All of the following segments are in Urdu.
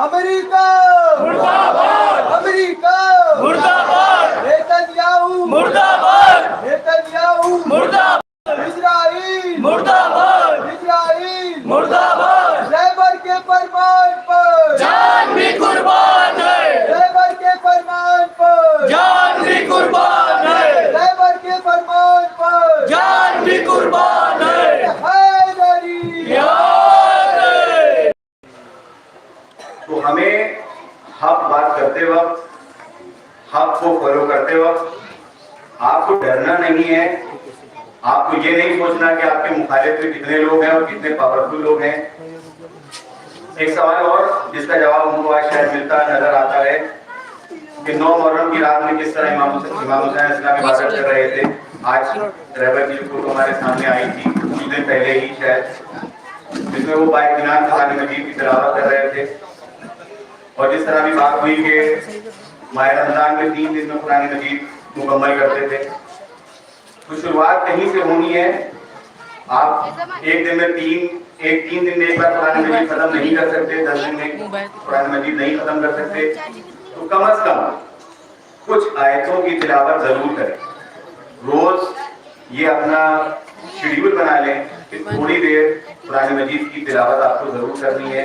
امریکہ مرد آباد، امریکہ مرد آباد، نیتنیاہو مرد آباد، نیتنیاہو مرد آباد، اسرائیل مرد آباد، اسرائیل مرد آباد، رہبر کے فرمان پر جان بھی قربان ہے، رہبر کے فرمان پر جان بھی قربان ہے، رہبر کے فرمان پر جان بھی قربان ہے، حیدری یاد ہے۔ تو ہمیں حق بات کرتے وقت، حق کو فالو کرتے وقت آپ کو ڈرنا نہیں ہے، آپ کو یہ نہیں سوچنا کہ آپ کے مخالف میں کتنے لوگ ہیں اور کتنے پاورفل لوگ ہیں۔ ایک سوال اور جس کا جواب ہم کو آج شاید ملتا نظر آتا ہے کہ 9 محرم کی رات میں کس طرح امام حسین السلام عبادت کر رہے تھے۔ آج رہبر کی فوٹو ہمارے سامنے آئی تھی کچھ دن پہلے ہی شاید، جس میں وہ بااطمینان قرآن مجید کی تلاوت کر رہے تھے، اور جس طرح بھی بات ہوئی کہ ماہ رمضان میں 3 دن میں قرآن مجید مکمل کرتے تھے۔ تو شروعات کہیں سے ہونی ہے، آپ ایک دن میں تین دن میں ایک بار قرآن مجید ختم نہیں کر سکتے، 10 دن میں قرآن مجید نہیں ختم کر سکتے، تو کم از کم کچھ آیتوں کی تلاوت ضرور کریں۔ روز یہ اپنا شیڈیول بنا لیں کہ تھوڑی دیر قرآن مجید کی تلاوت آپ کو ضرور کرنی ہے،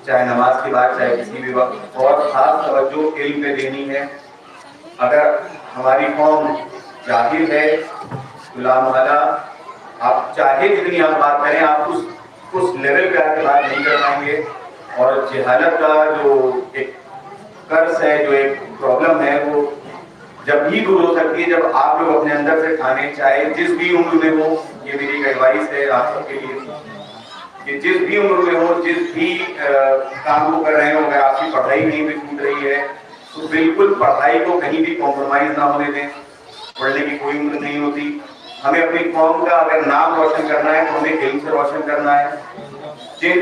چاہے نماز کے بعد چاہے کسی بھی وقت، اور خاص توجہ علم پہ دینی ہے۔ اگر ہماری قوم جاہل ہے تو لامحالہ آپ چاہے جتنی آپ بات کریں، آپ اس لیول پہ آ کے بات نہیں کر پائیں گے، اور جہالت کا جو ایک قرض ہے، جو ایک پرابلم ہے، وہ جب ہی دور ہو سکتی ہے جب آپ لوگ اپنے اندر سے کھانے، چاہے جس بھی عمر میں ہو۔ یہ میری ایک ایڈوائس ہے آپ سب کے لیے کہ جس بھی عمر میں ہو، جس بھی کام کو کر رہے ہو، اگر آپ کی پڑھائی نہیں بھی چھوٹ رہی ہے تو بالکل پڑھائی کو کہیں بھی کمپرومائز نہ ہونے دیں۔ پڑھنے کی کوئی عمر نہیں ہوتی۔ ہمیں اپنی قوم کا اگر نام روشن کرنا ہے تو ہمیں علم سے روشن کرنا ہے۔ جن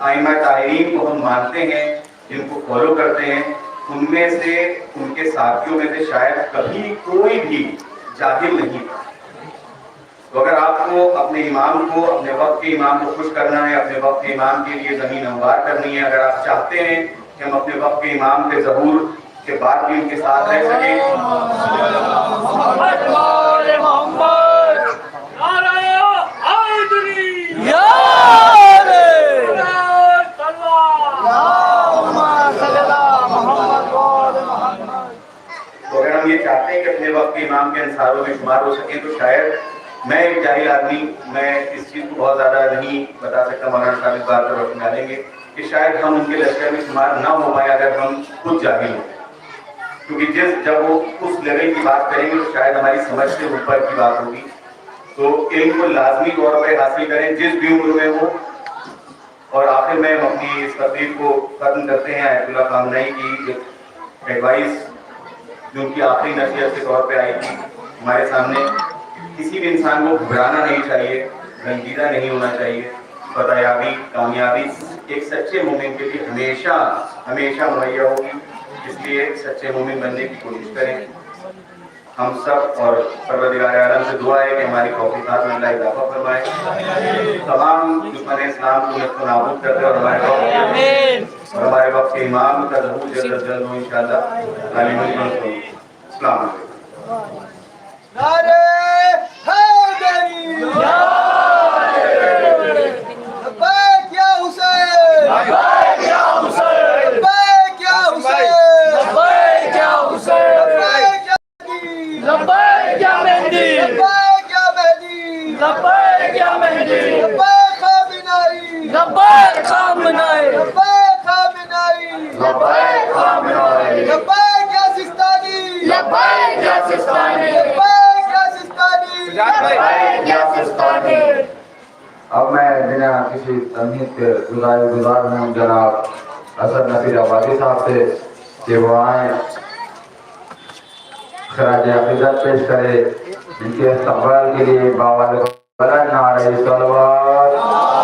ائمہ طاہرین کو ہم مانتے ہیں، جن کو فالو کرتے ہیں، ان میں سے، ان کے ساتھیوں میں سے شاید کبھی کوئی بھی جاہل نہیں تھا۔ تو اگر آپ کو اپنے امام کو، اپنے وقت کے امام کو خوش کرنا ہے، اپنے وقت کے امام کے لیے زمین ہموار کرنی ہے، اگر آپ چاہتے ہیں کہ ہم اپنے وقت کے امام کے ظہور کے بعد بھی ان کے ساتھ رہ سکیں، تو اگر ہم یہ چاہتے ہیں کہ اپنے وقت کے امام کے انصاروں میں شمار ہو سکیں، تو شاید میں ایک جاہل آدمی، میں اس چیز کو بہت زیادہ نہیں بتا سکتا، مولانا صاحب اس بات پر روشنی ڈالیں گے کہ شاید ہم ان کے لشکر میں شمار نہ ہو پائے اگر ہم خود جاہل ہوں، کیونکہ جب وہ اس لیول کی بات کریں گے تو شاید ہماری سمجھ سے اوپر کی بات ہوگی۔ تو علم کو لازمی طور پہ حاصل کریں جس بھی عمر میں ہو۔ اور آخر میں ہم اپنی اس تقریر کو ختم کرتے ہیں آیت اللہ خامنئی کی ایڈوائس، جو ان کی آخری نصیحت کے طور پہ آئی تھی ہمارے سامنے۔ کسی بھی انسان کو گھبرانا نہیں چاہیے، رنجیدہ نہیں ہونا چاہیے۔ فتح یابی، کامیابی ایک سچے مومن کے لیے ہمیشہ ہمیشہ مہیا ہوگی، اس لیے سچے مومن بننے کی کوشش کریں۔ ہم سب اور پروردگار عالم سے دعا ہے کہ ہماری توفیقات میں اللہ اضافہ فرمائے، تمام دشمن اسلام کو نیست و نابود کر دے، اور ہمارے وقت کے امام کا ظہور جلد جلد ہو انشاءاللہ۔ السلام علیکم۔ نعرہ حیدری لبیک یا حسین، لبیک یا حسین، لبیک یا حسین، لبیک یا حسین، لبیک یا مہدی، لبیک یا مہدی، لبیک یا مہدی، لبیک یا مہدی، لبیک خامنئی، لبیک خامنئی، لبیک خامنئی، لبیک خامنئی، لبیک یا سستانی، لبیک یا سستانی، لبیک یا سستانی، لبیک یا سستانی۔ اب میں بنا کسی تمہید کے گزار ہوں جناب اسد نصیر آبادی صاحب سے کہ وہ آئیں، خراج عقیدت پیش کرے، ان کے استقبال کے لیے باوال بلند نعرہ صلوات